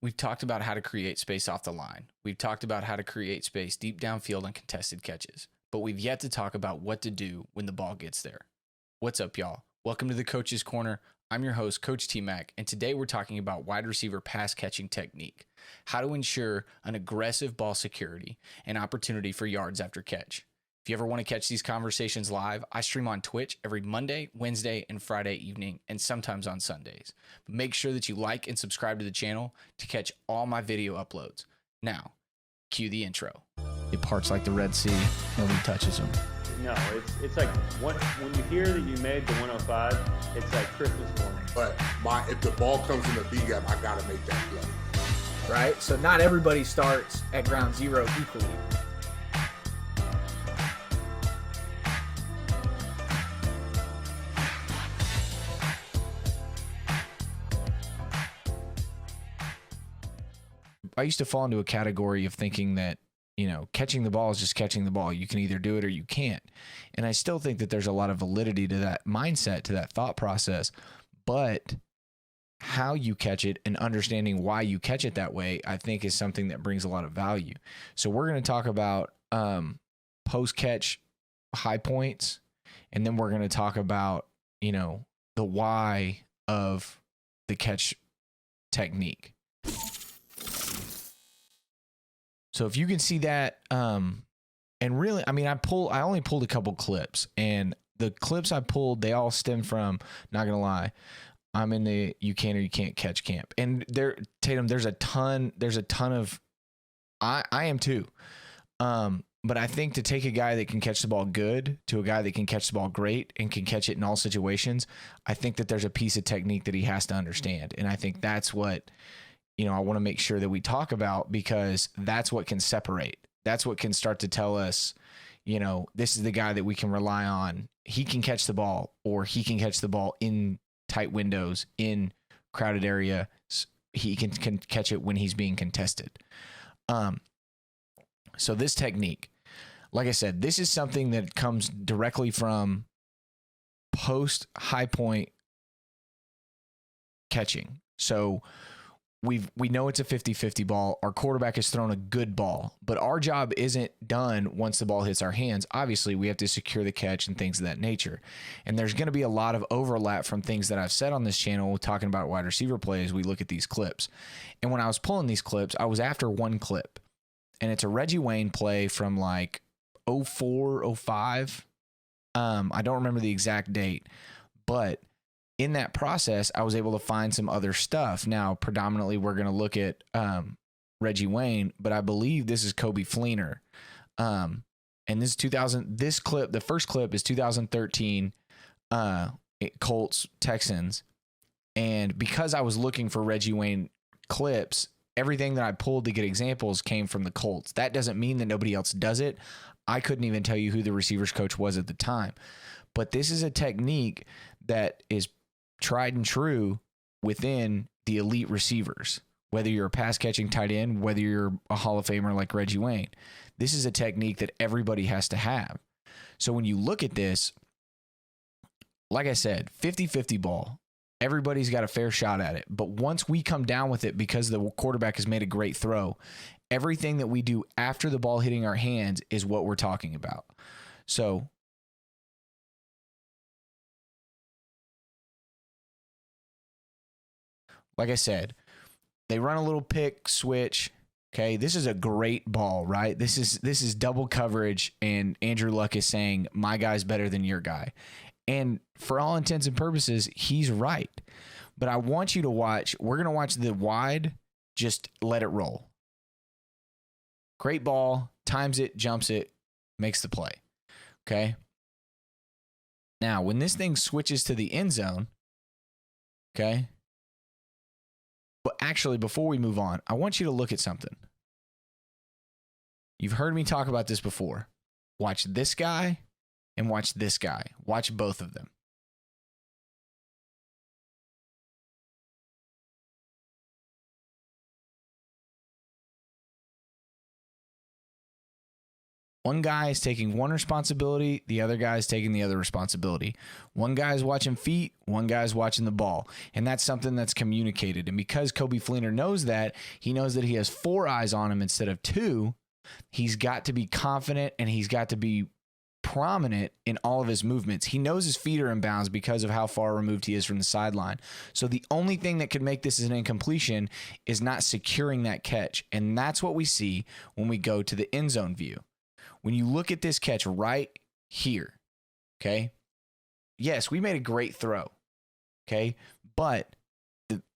We've talked about how to create space off the line. We've talked about how to create space deep downfield on contested catches. But we've yet to talk about what to do when the ball gets there. What's up, y'all? Welcome to the Coach's Corner. I'm your host, Coach T-Mac, and today we're talking about wide receiver pass catching technique, how to ensure an aggressive ball security and opportunity for yards after catch. If you ever want to catch these conversations live, I stream on Twitch every Monday, Wednesday, and Friday evening, and sometimes on Sundays. But make sure that you like and subscribe to the channel to catch all my video uploads. Now, cue the intro. It parts like the Red Sea. Nobody touches them. No, it's like when you hear that you made the 105, it's like Christmas morning. But if the ball comes in the B gap, I gotta make that play. Right? So not everybody starts at ground zero equally. I used to fall into a category of thinking that, catching the ball is just catching the ball. You can either do it or you can't. And I still think that there's a lot of validity to that mindset, to that thought process. But how you catch it and understanding why you catch it that way, I think is something that brings a lot of value. So we're going to talk about post-catch high points, and then we're going to talk about, the why of the catch technique. So if you can see that, and really, I only pulled a couple clips, and the clips I pulled, they all stem from, not gonna lie, I'm in the you can or you can't catch camp. And Tatum, there's a ton of, I am too. But I think to take a guy that can catch the ball good to a guy that can catch the ball great and can catch it in all situations, I think that there's a piece of technique that he has to understand. And I think that's what, I want to make sure that we talk about, because that's what can separate. That's what can start to tell us, this is the guy that we can rely on. He can catch the ball, or he can catch the ball in tight windows, in crowded area. He can catch it when he's being contested. So this technique, like I said, this is something that comes directly from post high point catching. So we know it's a 50-50 ball. Our quarterback has thrown a good ball, but our job isn't done once the ball hits our hands. Obviously, we have to secure the catch and things of that nature. And there's going to be a lot of overlap from things that I've said on this channel talking about wide receiver play as we look at these clips. And when I was pulling these clips, I was after one clip. And it's a Reggie Wayne play from like 04, 05. I don't remember the exact date, but in that process, I was able to find some other stuff. Now, predominantly, we're going to look at Reggie Wayne, but I believe this is Coby Fleener. And this is 2000. This clip, the first clip, is 2013 Colts Texans. And because I was looking for Reggie Wayne clips, everything that I pulled to get examples came from the Colts. That doesn't mean that nobody else does it. I couldn't even tell you who the receivers coach was at the time. But this is a technique that is tried and true within the elite receivers, whether you're a pass catching tight end, whether you're a Hall of Famer like Reggie Wayne. This is a technique that everybody has to have. So when you look at this, like I said, 50-50 ball, everybody's got a fair shot at it. But once we come down with it because the quarterback has made a great throw, everything that we do after the ball hitting our hands is what we're talking about. So like I said, they run a little pick switch. Okay, this is a great ball, right? This is double coverage, and Andrew Luck is saying, my guy's better than your guy. And for all intents and purposes, he's right. But I want you to watch. We're going to watch the wide, just let it roll. Great ball, times it, jumps it, makes the play. Okay? Now, when this thing switches to the end zone, okay? But actually, before we move on, I want you to look at something. You've heard me talk about this before. Watch this guy and watch this guy. Watch both of them. One guy is taking one responsibility, the other guy is taking the other responsibility. One guy is watching feet, one guy is watching the ball. And that's something that's communicated. And because Coby Fleener knows that, he knows that he has 4 eyes on him instead of 2. He's got to be confident and he's got to be prominent in all of his movements. He knows his feet are in bounds because of how far removed he is from the sideline. So the only thing that could make this an incompletion is not securing that catch. And that's what we see when we go to the end zone view. When you look at this catch right here, okay? Yes, we made a great throw, okay? But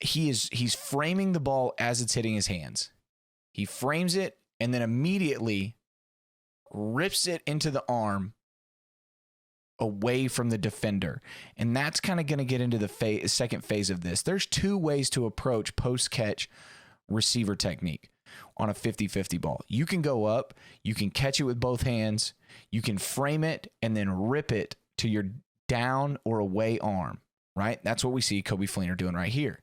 he's framing the ball as it's hitting his hands. He frames it and then immediately rips it into the arm away from the defender. And that's kind of going to get into the second phase of this. There's 2 ways to approach post-catch receiver technique on a 50-50 ball. You can go up, you can catch it with both hands, you can frame it and then rip it to your down or away arm, right? That's what we see Coby Fleener doing right here.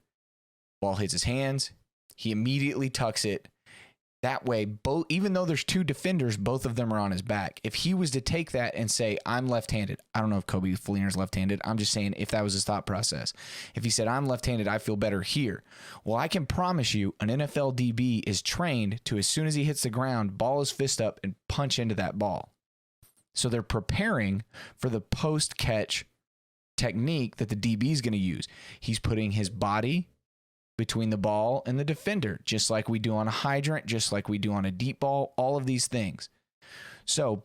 Ball hits his hands, he immediately tucks it. That way, even though there's 2 defenders, both of them are on his back. If he was to take that and say, I'm left-handed, I don't know if Coby Fleener's left-handed. I'm just saying if that was his thought process. If he said, I'm left-handed, I feel better here. Well, I can promise you an NFL DB is trained to, as soon as he hits the ground, ball his fist up and punch into that ball. So they're preparing for the post-catch technique that the DB is going to use. He's putting his body between the ball and the defender, just like we do on a hydrant, just like we do on a deep ball, all of these things. So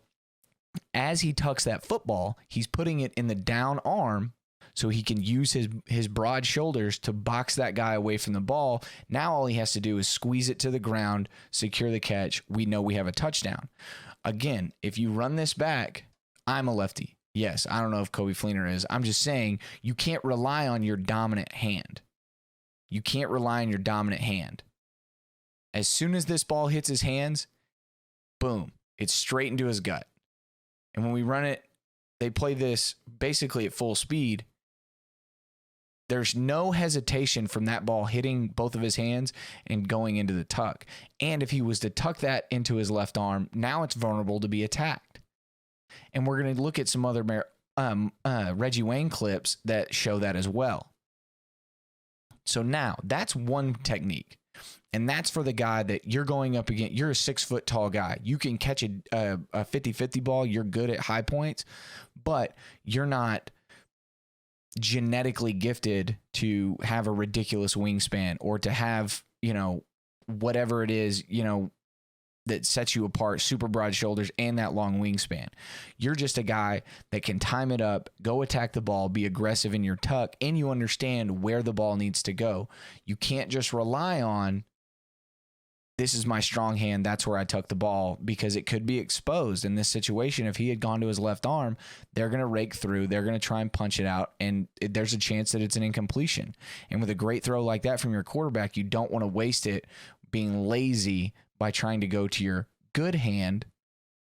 as he tucks that football, he's putting it in the down arm so he can use his broad shoulders to box that guy away from the ball. Now all he has to do is squeeze it to the ground, secure the catch. We know we have a touchdown. Again, if you run this back, I'm a lefty. Yes, I don't know if Coby Fleener is. I'm just saying you can't rely on your dominant hand. You can't rely on your dominant hand. As soon as this ball hits his hands, boom, it's straight into his gut. And when we run it, they play this basically at full speed. There's no hesitation from that ball hitting both of his hands and going into the tuck. And if he was to tuck that into his left arm, now it's vulnerable to be attacked. And we're going to look at some other Reggie Wayne clips that show that as well. So now that's one technique. And that's for the guy that you're going up against. You're a 6 foot tall guy. You can catch a 50-50 ball. You're good at high points, but you're not genetically gifted to have a ridiculous wingspan or to have, whatever it is, that sets you apart, super broad shoulders and that long wingspan. You're just a guy that can time it up, go attack the ball, be aggressive in your tuck, and you understand where the ball needs to go. You can't just rely on, this is my strong hand, that's where I tuck the ball, because it could be exposed. In this situation, if he had gone to his left arm, they're going to rake through, they're going to try and punch it out, and there's a chance that it's an incompletion. And with a great throw like that from your quarterback, you don't want to waste it being lazy by trying to go to your good hand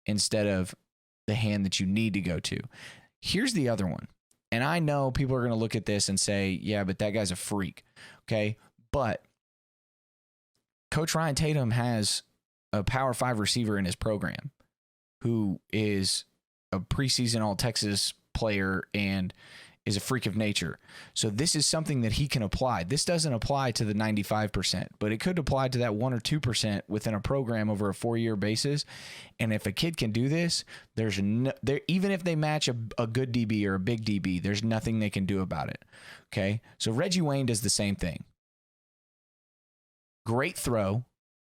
instead of the hand that you need to go to. Here's the other one. And I know people are going to look at this and say, yeah, but that guy's a freak. Okay. But Coach Ryan Tatum has a Power 5 receiver in his program who is a preseason All-Texas player and is a freak of nature. So this is something that he can apply. This doesn't apply to the 95%, but it could apply to that 1 or 2% within a program over a 4-year basis. And if a kid can do this, even if they match a good DB or a big DB, there's nothing they can do about it. Okay. So Reggie Wayne does the same thing. Great throw,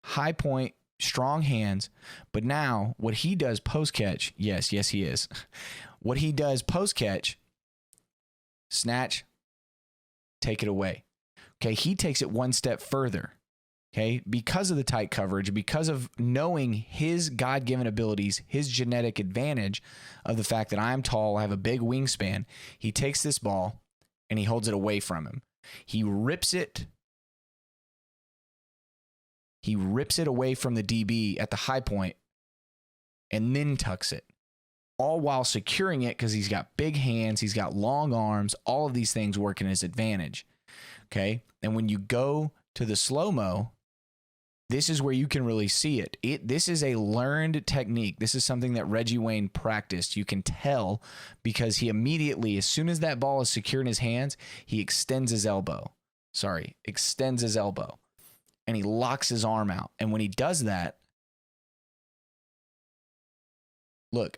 high point, strong hands. But now what he does post catch, yes, he is. What he does post catch, snatch, take it away. Okay, he takes it one step further. Okay, because of the tight coverage, because of knowing his God-given abilities, his genetic advantage of the fact that I'm tall, I have a big wingspan, he takes this ball and he holds it away from him. He rips it away from the DB at the high point and then tucks it, all while securing it because he's got big hands, he's got long arms, all of these things work in his advantage. Okay, and when you go to the slow-mo, this is where you can really see it. This is a learned technique. This is something that Reggie Wayne practiced. You can tell because he immediately, as soon as that ball is secure in his hands, he extends his elbow. And he locks his arm out. And when he does that, look,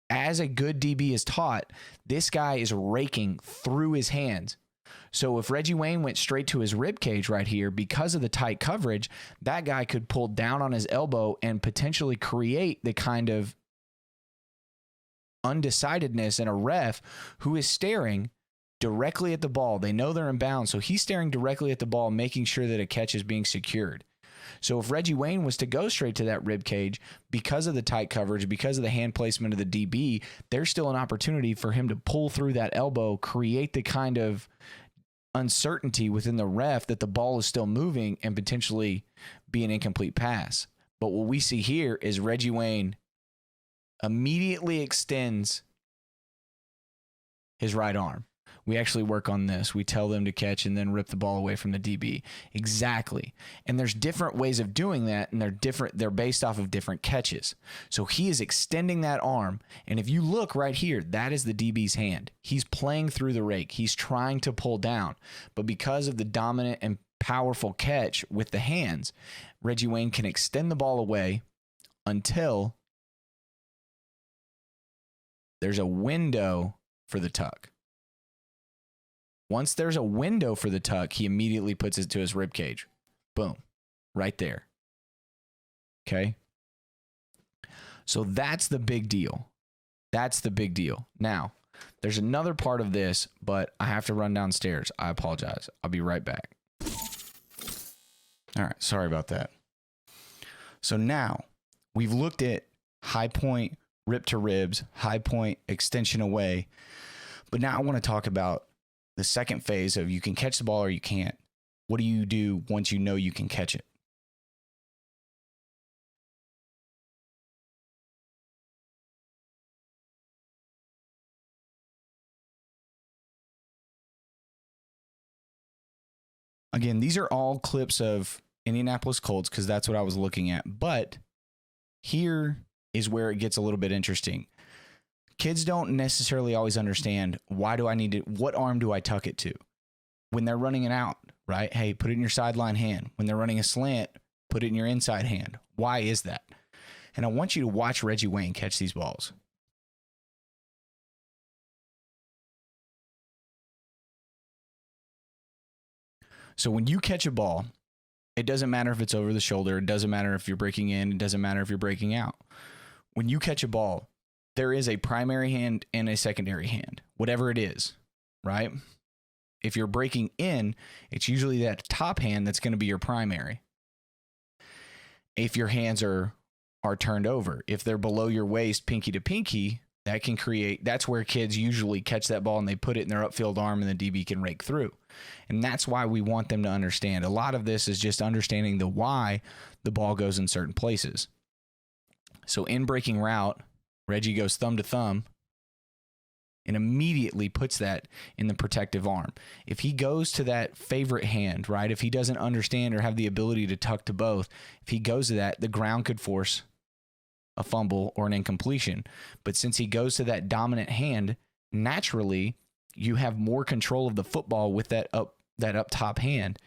as a good DB is taught, this guy is raking through his hands. So if Reggie Wayne went straight to his rib cage right here, because of the tight coverage, that guy could pull down on his elbow and potentially create the kind of undecidedness in a ref who is staring directly at the ball. They know they're in bounds, so he's staring directly at the ball, making sure that a catch is being secured. So if Reggie Wayne was to go straight to that rib cage, because of the tight coverage, because of the hand placement of the DB, there's still an opportunity for him to pull through that elbow, create the kind of uncertainty within the ref that the ball is still moving and potentially be an incomplete pass. But what we see here is Reggie Wayne immediately extends his right arm. We actually work on this. We tell them to catch and then rip the ball away from the DB. Exactly. And there's different ways of doing that, and they're based off of different catches. So he is extending that arm, and if you look right here, that is the DB's hand. He's playing through the rake. He's trying to pull down. But because of the dominant and powerful catch with the hands, Reggie Wayne can extend the ball away until there's a window for the tuck. Once there's a window for the tuck, he immediately puts it to his rib cage. Boom. Right there. Okay? So that's the big deal. That's the big deal. Now, there's another part of this, but I have to run downstairs. I apologize. I'll be right back. All right. Sorry about that. So now we've looked at high point, rip to ribs, high point, extension away. But now I want to talk about the second phase of you can catch the ball or you can't. What do you do once you know you can catch it? Again, these are all clips of Indianapolis Colts because that's what I was looking at. But here is where it gets a little bit interesting. Kids don't necessarily always understand what arm do I tuck it to? When they're running it out, right? Hey, put it in your sideline hand. When they're running a slant, put it in your inside hand. Why is that? And I want you to watch Reggie Wayne catch these balls. So when you catch a ball, it doesn't matter if it's over the shoulder. It doesn't matter if you're breaking in. It doesn't matter if you're breaking out. When you catch a ball, there is a primary hand and a secondary hand, whatever it is, right? If you're breaking in, it's usually that top hand that's going to be your primary. If your hands are turned over, if they're below your waist, pinky to pinky, that's where kids usually catch that ball and they put it in their upfield arm and the DB can rake through. And that's why we want them to understand. A lot of this is just understanding the why the ball goes in certain places. So in breaking route, Reggie goes thumb to thumb and immediately puts that in the protective arm. If he goes to that favorite hand, right, if he doesn't understand or have the ability to tuck to both, if he goes to that, the ground could force a fumble or an incompletion. But since he goes to that dominant hand, naturally, you have more control of the football with that up top hand.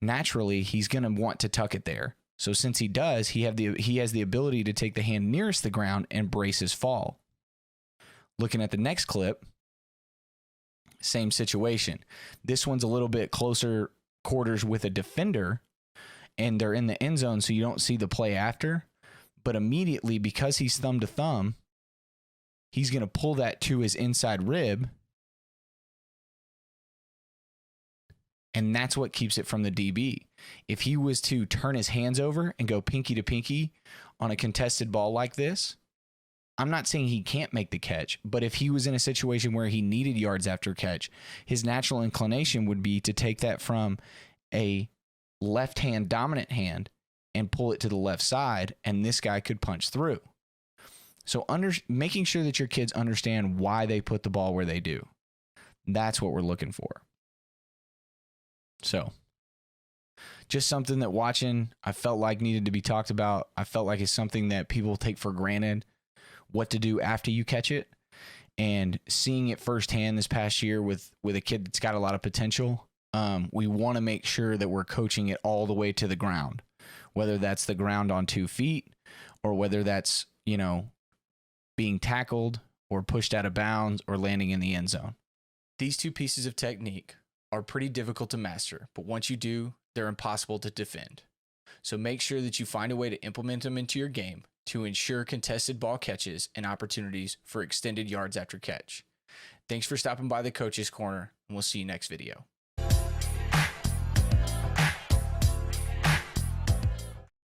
Naturally, he's going to want to tuck it there. So since he does, he has the ability to take the hand nearest the ground and brace his fall. Looking at the next clip, same situation. This one's a little bit closer quarters with a defender, and they're in the end zone, so you don't see the play after. But immediately, because he's thumb to thumb, he's going to pull that to his inside rib, and that's what keeps it from the DB. If he was to turn his hands over and go pinky to pinky on a contested ball like this, I'm not saying he can't make the catch, but if he was in a situation where he needed yards after catch, his natural inclination would be to take that from a left hand dominant hand and pull it to the left side, and this guy could punch through. So making sure that your kids understand why they put the ball where they do. That's what we're looking for. So just something that watching, I felt like needed to be talked about. I felt like it's something that people take for granted what to do after you catch it. And seeing it firsthand this past year with a kid that's got a lot of potential, we want to make sure that we're coaching it all the way to the ground, whether that's the ground on 2 feet or whether that's, you know, being tackled or pushed out of bounds or landing in the end zone. These 2 pieces of technique are pretty difficult to master, but once you do, they're impossible to defend. So make sure that you find a way to implement them into your game to ensure contested ball catches and opportunities for extended yards after catch. Thanks for stopping by the Coach's Corner, and we'll see you next video.